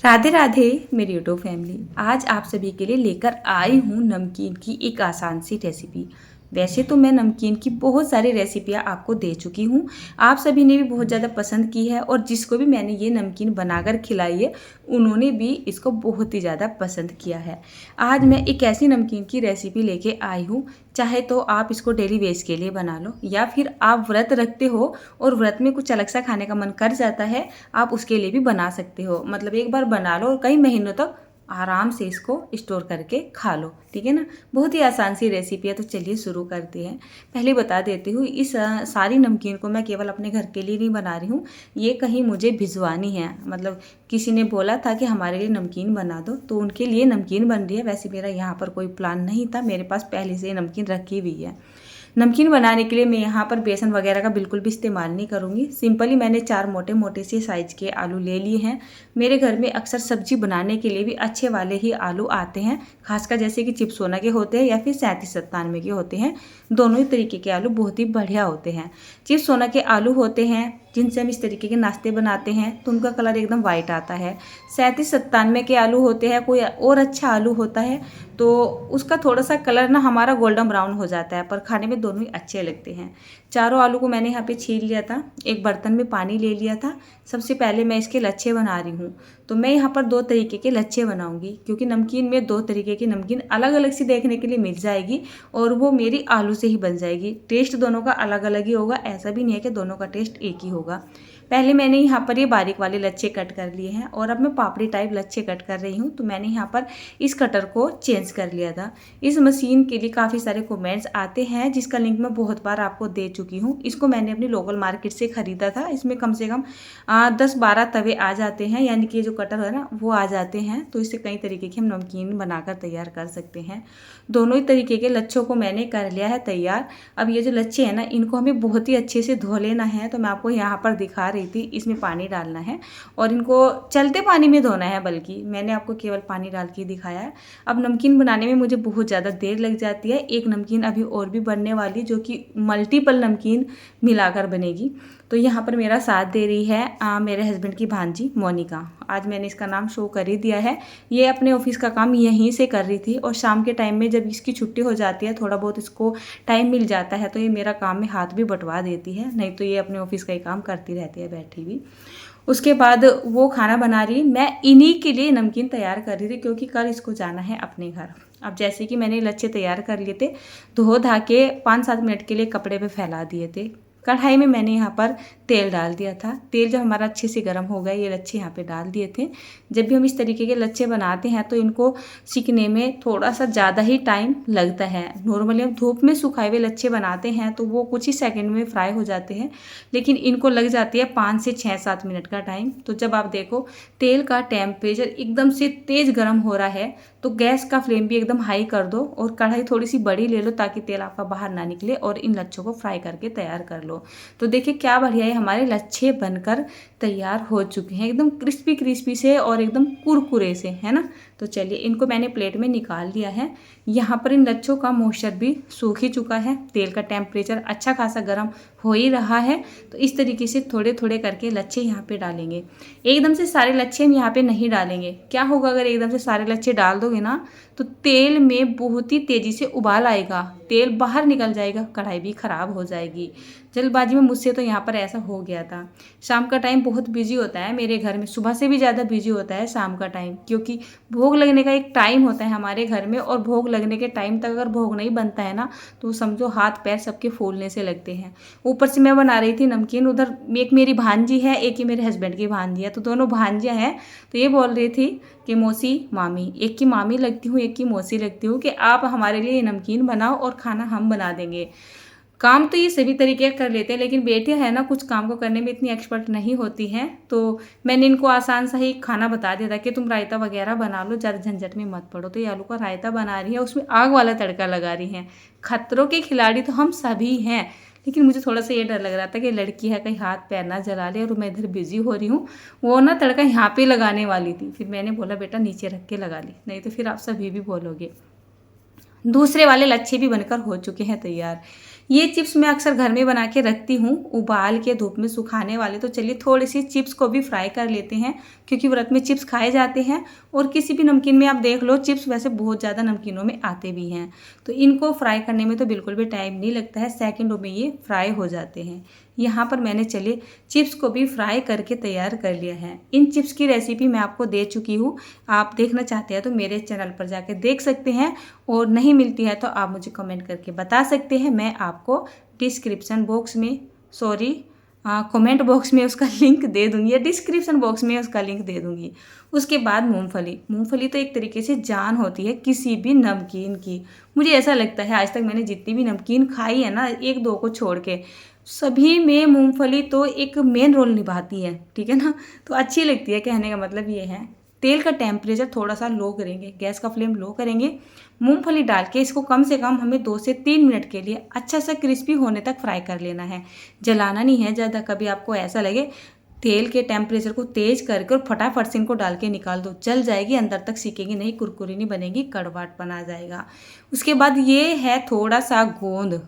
राधे राधे मेरी YouTube family. आज आप सभी के लिए लेकर आई हूँ नमकीन की एक आसान सी रेसिपी। वैसे तो मैं नमकीन की बहुत सारी रेसिपियाँ आपको दे चुकी हूँ, आप सभी ने भी बहुत ज़्यादा पसंद की है और जिसको भी मैंने ये नमकीन बनाकर खिलाई है उन्होंने भी इसको बहुत ही ज़्यादा पसंद किया है। आज मैं एक ऐसी नमकीन की रेसिपी लेके आई हूँ, चाहे तो आप इसको डेली वेज के लिए बना लो या फिर आप व्रत रखते हो और व्रत में कुछ अलग सा खाने का मन कर जाता है, आप उसके लिए भी बना सकते हो। मतलब एक बार बना लो और कई महीनों तक आराम से इसको स्टोर करके खा लो, ठीक है ना। बहुत ही आसान सी रेसिपी है, तो चलिए शुरू करते हैं। पहले बता देती हूँ, इस सारी नमकीन को मैं केवल अपने घर के लिए नहीं बना रही हूँ, ये कहीं मुझे भिजवानी है। मतलब किसी ने बोला था कि हमारे लिए नमकीन बना दो, तो उनके लिए नमकीन बन रही है। वैसे मेरा यहाँ पर कोई प्लान नहीं था, मेरे पास पहले से नमकीन रखी हुई है। नमकीन बनाने के लिए मैं यहाँ पर बेसन वगैरह का बिल्कुल भी इस्तेमाल नहीं करूँगी। सिंपली मैंने 4 मोटे मोटे से साइज़ के आलू ले लिए हैं। मेरे घर में अक्सर सब्जी बनाने के लिए भी अच्छे वाले ही आलू आते हैं, खासकर जैसे कि चिप्सोना के होते हैं या फिर 3797 के होते हैं। दोनों ही तरीके के आलू बहुत ही बढ़िया होते हैं। चिप्सोना के आलू होते हैं जिनसे हम इस तरीके के नाश्ते बनाते हैं तो उनका कलर एकदम वाइट आता है। 3797 के आलू होते हैं, कोई और अच्छा आलू होता है तो उसका थोड़ा सा कलर ना हमारा गोल्डन ब्राउन हो जाता है, पर खाने में दोनों ही अच्छे लगते हैं। चारों आलू को मैंने यहाँ पे छील लिया था, एक बर्तन में पानी ले लिया था। सबसे पहले मैं इसके लच्छे बना रही हूँ, तो मैं यहाँ पर 2 तरीके के लच्छे बनाऊंगी क्योंकि नमकीन में 2 तरीके की नमकीन अलग अलग सी देखने के लिए मिल जाएगी और वो मेरी आलू से ही बन जाएगी। टेस्ट दोनों का अलग अलग ही होगा, ऐसा भी नहीं है कि दोनों का टेस्ट एक ही होगा। पहले मैंने यहाँ पर ये बारीक वाले लच्छे कट कर लिए हैं और अब मैं पापड़ी टाइप लच्छे कट कर रही हूँ। तो मैंने यहाँ पर इस कटर को चेंज कर लिया था। इस मशीन के लिए काफ़ी सारे कमेंट्स आते हैं जिसका लिंक मैं बहुत बार आपको दे चुकी हूँ। इसको मैंने अपनी लोकल मार्केट से ख़रीदा था। इसमें कम से कम 10-12 तवे आ जाते हैं, यानी कि जो कटर है ना वो आ जाते हैं। तो इससे कई तरीके की हम नमकीन बनाकर तैयार कर सकते हैं। दोनों ही तरीके के लच्छों को मैंने कर लिया है तैयार। अब ये जो लच्छे हैं ना इनको हमें बहुत ही अच्छे से धो लेना है। तो मैं आपको यहाँ पर दिखा रही थी, इसमें पानी डालना है और इनको चलते पानी में धोना है, बल्कि मैंने आपको केवल पानी डाल के दिखाया है। अब नमकीन बनाने में मुझे बहुत ज़्यादा देर लग जाती है। एक नमकीन अभी और भी बनने वाली जो कि मल्टीपल नमकीन मिलाकर बनेगी। तो यहाँ पर मेरा साथ दे रही है मेरे हस्बैंड की भांजी मोनिका। आज मैंने इसका नाम शो कर ही दिया है। ये अपने ऑफिस का काम यहीं से कर रही थी और शाम के टाइम में जब इसकी छुट्टी हो जाती है, थोड़ा बहुत इसको टाइम मिल जाता है, तो ये मेरा काम में हाथ भी बंटवा देती है। नहीं तो ये अपने ऑफिस का ही काम करती रहती है बैठी हुई। उसके बाद वो खाना बना रही, मैं इन्हीं के लिए नमकीन तैयार कर रही थी क्योंकि कल इसको जाना है अपने घर। अब जैसे कि मैंने लच्छे तैयार कर लिए थे, धो धा के 5-7 मिनट के लिए कपड़े पे फैला दिए थे। कढ़ाई में मैंने यहाँ पर तेल डाल दिया था। तेल जब हमारा अच्छे से गर्म हो गया, ये लच्छे यहाँ पे डाल दिए थे। जब भी हम इस तरीके के लच्छे बनाते हैं तो इनको सीखने में थोड़ा सा ज़्यादा ही टाइम लगता है। नॉर्मली हम धूप में सुखाए हुए लच्छे बनाते हैं तो वो कुछ ही सेकंड में फ्राई हो जाते हैं, लेकिन इनको लग जाती है 5 से 6-7 मिनट का टाइम। तो जब आप देखो तेल का टेम्परेचर एकदम से तेज़ गर्म हो रहा है तो गैस का फ्लेम भी एकदम हाई कर दो और कढ़ाई थोड़ी सी बड़ी ले लो ताकि तेल आपका बाहर ना निकले और इन लच्छों को फ्राई करके तैयार कर लो। तो देखिए क्या बढ़िया है, हमारे लच्छे बनकर तैयार हो चुके हैं, एकदम क्रिस्पी क्रिस्पी से और एकदम कुरकुरे से, है ना। तो चलिए इनको मैंने प्लेट में निकाल लिया है। यहाँ पर इन लच्छों का मॉइस्चर भी सूख ही चुका है, तेल का टेम्परेचर अच्छा खासा गर्म हो ही रहा है। तो इस तरीके से थोड़े थोड़े करके लच्छे यहाँ पे डालेंगे। एकदम से सारे लच्छे हम यहाँ पे नहीं डालेंगे। क्या होगा अगर एकदम से सारे लच्छे डाल दोगे ना तो तेल में बहुत ही तेज़ी से उबाल आएगा, तेल बाहर निकल जाएगा, कढ़ाई भी ख़राब हो जाएगी। जल्दबाजी में मुझसे तो यहाँ पर ऐसा हो गया था। शाम का टाइम बहुत बिजी होता है मेरे घर में, सुबह से भी ज़्यादा बिजी होता है शाम का टाइम, क्योंकि भोग लगने का एक टाइम होता है हमारे घर में और भोग लगने के टाइम तक अगर भोग नहीं बनता है ना तो समझो हाथ पैर सबके फूलने से लगते हैं। ऊपर से मैं बना रही थी नमकीन, उधर एक मेरी भांजी है, एक ही मेरे हस्बैंड की भांजी है, तो दोनों भांजियाँ हैं। तो ये बोल रही थी कि मौसी मामी, एक की मामी लगती हूँ एक की मौसी लगती हूँ, कि आप हमारे लिए नमकीन बनाओ और खाना हम बना देंगे। काम तो ये सभी तरीके कर लेते हैं, लेकिन बेटियां है ना कुछ काम को करने में इतनी एक्सपर्ट नहीं होती हैं। तो मैंने इनको आसान सा ही खाना बता दिया था कि तुम रायता वगैरह बना लो, ज़्यादा झंझट में मत पड़ो। तो ये आलू का रायता बना रही है, उसमें आग वाला तड़का लगा रही हैं। खतरों के खिलाड़ी तो हम सभी हैं, लेकिन मुझे थोड़ा सा ये डर लग रहा था कि लड़की है कहीं हाथ पैर ना जला ले, और मैं इधर बिजी हो रही हूँ। वो ना तड़का यहाँ पे लगाने वाली थी, फिर मैंने बोला बेटा नीचे रख के लगा ली, नहीं तो फिर आप सभी भी बोलोगे। दूसरे वाले लच्छे भी बनकर हो चुके हैं तैयार। ये चिप्स मैं अक्सर घर में बना के रखती हूँ, उबाल के धूप में सुखाने वाले। तो चलिए थोड़ी सी चिप्स को भी फ्राई कर लेते हैं, क्योंकि व्रत में चिप्स खाए जाते हैं और किसी भी नमकीन में आप देख लो चिप्स वैसे बहुत ज़्यादा नमकीनों में आते भी हैं। तो इनको फ्राई करने में तो बिल्कुल भी टाइम नहीं लगता है, सेकंडों में ये फ्राई हो जाते हैं। यहाँ पर मैंने चलिए चिप्स को भी फ्राई करके तैयार कर लिया है। इन चिप्स की रेसिपी मैं आपको दे चुकी हूँ, आप देखना चाहते हैं तो मेरे चैनल पर जाके देख सकते हैं, और नहीं मिलती है तो आप मुझे कमेंट करके बता सकते हैं। मैं आपको डिस्क्रिप्शन बॉक्स में कमेंट बॉक्स में उसका लिंक दे दूँगी, या डिस्क्रिप्शन बॉक्स में उसका लिंक दे दूँगी। उसके बाद मूंगफली तो एक तरीके से जान होती है किसी भी नमकीन की। मुझे ऐसा लगता है आज तक मैंने जितनी भी नमकीन खाई है ना, एक दो को छोड़ के, सभी में मूंगफली तो एक मेन रोल निभाती है, ठीक है ना। तो अच्छी लगती है, कहने का मतलब ये है। तेल का टेम्परेचर थोड़ा सा लो करेंगे, गैस का फ्लेम लो करेंगे, मूंगफली डाल के इसको कम से कम हमें 2 से 3 मिनट के लिए अच्छा सा क्रिस्पी होने तक फ्राई कर लेना है। जलाना नहीं है ज़्यादा। कभी आपको ऐसा लगे तेल के टेम्परेचर को तेज करके और फटाफट से इनको डाल के निकाल दो, जल जाएगी, अंदर तक सीखेगी नहीं, कुरकुरी नहीं बनेगी, कड़वाट बना जाएगा। उसके बाद ये है थोड़ा सा गोंद,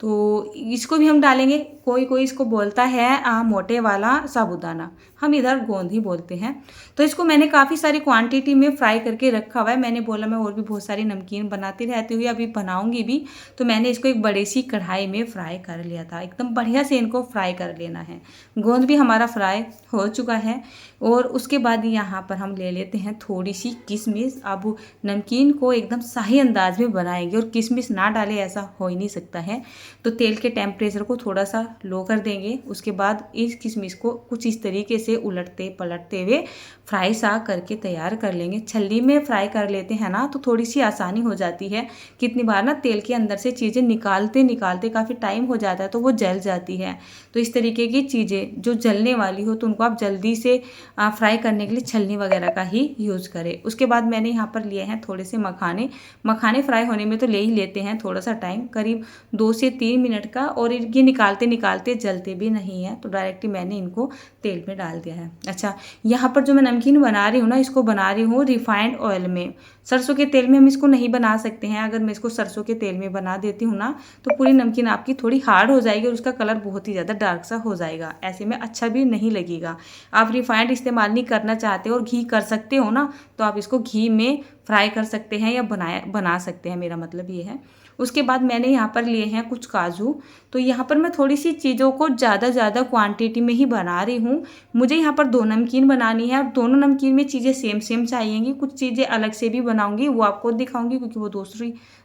तो इसको भी हम डालेंगे। कोई कोई इसको बोलता है मोटे वाला साबूदाना, हम इधर गोंद ही बोलते हैं। तो इसको मैंने काफ़ी सारी क्वांटिटी में फ्राई करके रखा हुआ है। मैंने बोला मैं और भी बहुत सारी नमकीन बनाती रहती हुई, अभी बनाऊंगी भी, तो मैंने इसको एक बड़ी सी कढ़ाई में फ्राई कर लिया था। एकदम बढ़िया से इनको फ्राई कर लेना है। गोंद भी हमारा फ्राई हो चुका है। और उसके बाद यहाँ पर हम ले लेते हैं थोड़ी सी किशमिश। अब नमकीन को एकदम शाही अंदाज में बनाएंगे, और किशमिश ना डाले ऐसा हो ही नहीं सकता है। तो तेल के टेम्परेचर को थोड़ा सा लो कर देंगे। उसके बाद इस किशमिश को कुछ इस तरीके से उलटते पलटते हुए फ्राई सा करके तैयार कर लेंगे। छल्ली में फ्राई कर लेते हैं ना, तो थोड़ी सी आसानी हो जाती है। कितनी बार ना तेल के अंदर से चीज़ें निकालते निकालते काफ़ी टाइम हो जाता है, तो वो जल जाती है। तो इस तरीके की चीज़ें जो जलने वाली हो, तो उनको आप जल्दी से फ्राई करने के लिए छलनी वगैरह का ही यूज़ करें। उसके बाद मैंने यहाँ पर लिए हैं थोड़े से मखाने फ्राई होने में तो ले ही लेते हैं थोड़ा सा टाइम, करीब 2 से 3 मिनट का। और ये निकालते निकालते जलते भी नहीं है, तो डायरेक्ट मैंने इनको तेल में डाल दिया है। अच्छा, यहाँ पर जो मैं नमकीन बना रही हूँ ना, इसको बना रही हूँ रिफाइंड ऑयल में। सरसों के तेल में हम इसको नहीं बना सकते हैं। अगर मैं इसको सरसों के तेल में बना देती हूँ ना, तो पूरी नमकीन आपकी थोड़ी हार्ड हो जाएगी और उसका कलर बहुत ही ज़्यादा डार्क सा हो जाएगा, ऐसे में अच्छा भी नहीं लगेगा। आप रिफाइंड इस्तेमाल नहीं करना चाहते और घी कर सकते हो ना, तो आप इसको घी में फ्राई कर सकते हैं या बना सकते हैं, मेरा मतलब ये है। उसके बाद मैंने यहाँ पर लिए हैं कुछ काजू। तो यहाँ पर मैं थोड़ी सी चीज़ों को ज़्यादा क्वांटिटी में ही बना रही हूँ। मुझे यहाँ पर 2 नमकीन बनानी है, और दोनों नमकीन में चीज़ें सेम चाहिएंगी। कुछ चीज़ें अलग से भी बनाऊंगी, वो आपको दिखाऊंगी, क्योंकि वो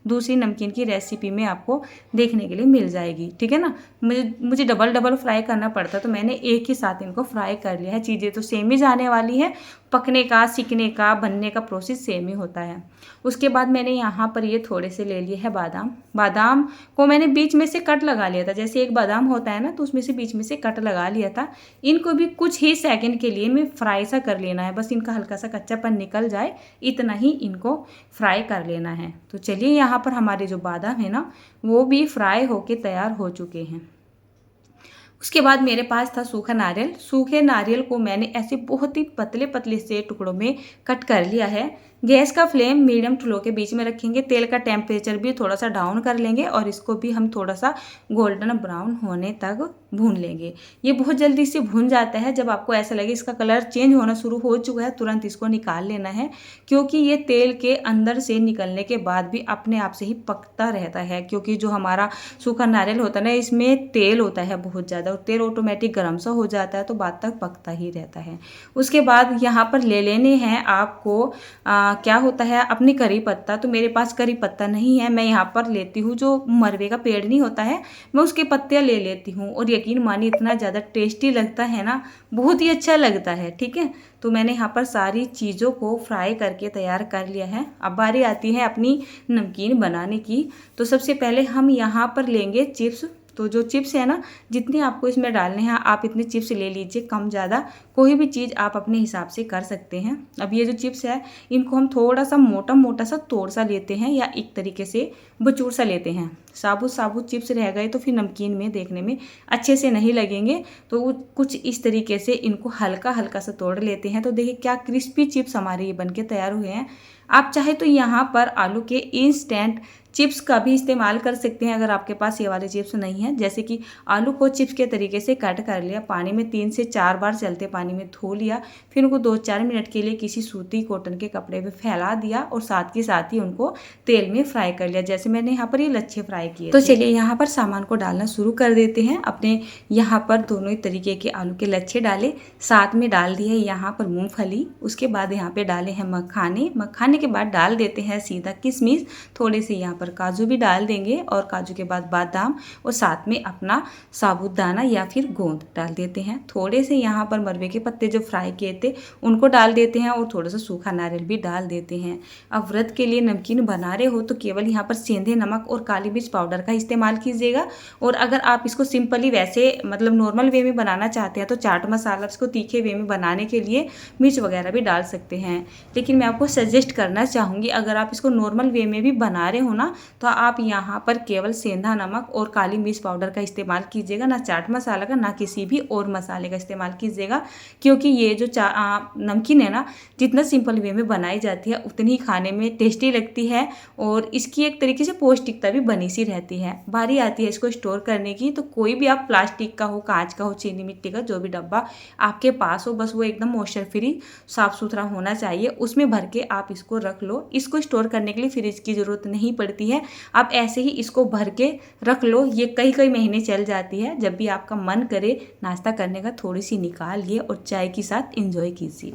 दूसरी नमकीन की रेसिपी में आपको देखने के लिए मिल जाएगी, ठीक है ना। मुझे डबल फ्राई करना पड़ता, तो मैंने एक ही साथ इनको फ्राई कर लिया है। चीज़ें तो सेम ही जाने वाली है, पकने का, सीखने का, बनने का प्रोसेस सेम ही होता है। उसके बाद मैंने यहाँ पर ये थोड़े से ले लिए हैं बादाम को मैंने बीच में से कट लगा लिया था। जैसे एक बादाम होता है ना, तो उसमें से बीच में से कट लगा लिया था। इनको भी कुछ ही सेकंड के लिए मैं फ्राई सा कर लेना है, बस इनका हल्का सा कच्चापन निकल जाए, इतना ही इनको फ्राई कर लेना है। तो चलिए, यहाँ पर हमारे जो बादाम है ना, वो भी फ्राई होके तैयार हो चुके हैं। उसके बाद मेरे पास था सूखा नारियल। सूखे नारियल को मैंने ऐसे बहुत ही पतले पतले से टुकड़ों में कट कर लिया है। गैस का फ्लेम मीडियम टू लो के बीच में रखेंगे। तेल का टेम्परेचर भी थोड़ा सा डाउन कर लेंगे, और इसको भी हम थोड़ा सा गोल्डन ब्राउन होने तक भून लेंगे। ये बहुत जल्दी से भून जाता है। जब आपको ऐसा लगे इसका कलर चेंज होना शुरू हो चुका है, तुरंत इसको निकाल लेना है, क्योंकि ये तेल के अंदर से निकलने के बाद भी अपने आप से ही पकता रहता है। क्योंकि जो हमारा सूखा नारियल होता है ना, इसमें तेल होता है बहुत ज़्यादा, और तेल ऑटोमेटिक गर्म सा हो जाता है, तो बाद तक पकता ही रहता है। उसके बाद यहाँ पर ले लेने हैं आपको क्या होता है, अपनी करी पत्ता। तो मेरे पास करी पत्ता नहीं है, मैं यहाँ पर लेती हूँ जो मरवे का पेड़ नहीं होता है, मैं उसके पत्ते ले लेती हूँ। और यकीन मानिए इतना ज़्यादा टेस्टी लगता है ना, बहुत ही अच्छा लगता है, ठीक है। तो मैंने यहाँ पर सारी चीज़ों को फ्राई करके तैयार कर लिया है। अब बारी आती है अपनी नमकीन बनाने की। तो सबसे पहले हम यहाँ पर लेंगे चिप्स। तो जो चिप्स है ना, जितने आपको इसमें डालने हैं आप इतने चिप्स ले लीजिए, कम ज़्यादा कोई भी चीज़ आप अपने हिसाब से कर सकते हैं। अब ये जो चिप्स है, इनको हम थोड़ा सा मोटा सा तोड़ सा लेते हैं, या एक तरीके से बचूर सा लेते हैं। साबुत चिप्स रह गए तो फिर नमकीन में देखने में अच्छे से नहीं लगेंगे। तो कुछ इस तरीके से इनको हल्का सा तोड़ लेते हैं। तो देखिए क्या क्रिस्पी चिप्स हमारे ये बन के तैयार हुए हैं। आप चाहे तो यहाँ पर आलू के इंस्टेंट चिप्स का भी इस्तेमाल कर सकते हैं अगर आपके पास ये वाले चिप्स नहीं है। जैसे कि आलू को चिप्स के तरीके से कट कर लिया, पानी में 3 से 4 बार चलते पानी में धो लिया, फिर उनको 2-4 मिनट के लिए किसी सूती कॉटन के कपड़े पे फैला दिया और साथ ही उनको तेल में फ्राई कर लिया, जैसे मैंने यहाँ पर ये लच्छे फ्राई किए। तो चलिए यहाँ पर सामान को डालना शुरू कर देते हैं। अपने यहाँ पर दोनों ही तरीके के आलू के लच्छे डाले, साथ में डाल दिए यहाँ पर मूंगफली, उसके बाद यहाँ पे डाले हैं मखाने, मखाने के बाद डाल देते हैं सीधा किशमिश, थोड़े से यहाँ पर काजू भी डाल देंगे और काजू के बाद बादाम और साथ में अपना साबुदाना या फिर गोंद डाल देते हैं। थोड़े से यहाँ पर मरवे के पत्ते जो फ्राई किए थे उनको डाल देते हैं और थोड़ा सा सूखा नारियल भी डाल देते हैं। अब व्रत के लिए नमकीन बना रहे हो तो केवल यहाँ पर सेंधे नमक और काली मिर्च पाउडर का इस्तेमाल कीजिएगा। और अगर आप इसको सिंपली वैसे मतलब नॉर्मल वे में बनाना चाहते हैं तो चाट मसाला, इसको तीखे वे में बनाने के लिए मिर्च वगैरह भी डाल सकते हैं। लेकिन मैं आपको सजेस्ट करना चाहूँगी अगर आप इसको नॉर्मल वे में भी बना रहे हो ना तो आप यहाँ पर केवल सेंधा नमक और काली मिर्च पाउडर का इस्तेमाल कीजिएगा, ना चाट मसाला का, ना किसी भी और मसाले का इस्तेमाल कीजिएगा। क्योंकि ये जो नमकीन है ना, जितना सिंपल वे में बनाई जाती है उतनी ही खाने में टेस्टी लगती है और इसकी एक तरीके से पौष्टिकता भी बनी सी रहती है। बारी आती है इसको स्टोर करने की, तो कोई भी आप प्लास्टिक का हो, कांच का हो, चीनी मिट्टी का, जो भी डब्बा आपके पास हो, बस वो एकदम मॉइस्चर फ्री साफ़ सुथरा होना चाहिए, उसमें भर के आप इसको रख लो। इसको स्टोर करने के लिए फ्रिज की ज़रूरत नहीं पड़ती है, आप ऐसे ही इसको भर के रख लो, ये कई कई महीने चल जाती है। जब भी आपका मन करे नाश्ता करने का, थोड़ी सी निकालिए और चाय के साथ एंजॉय कीजिए।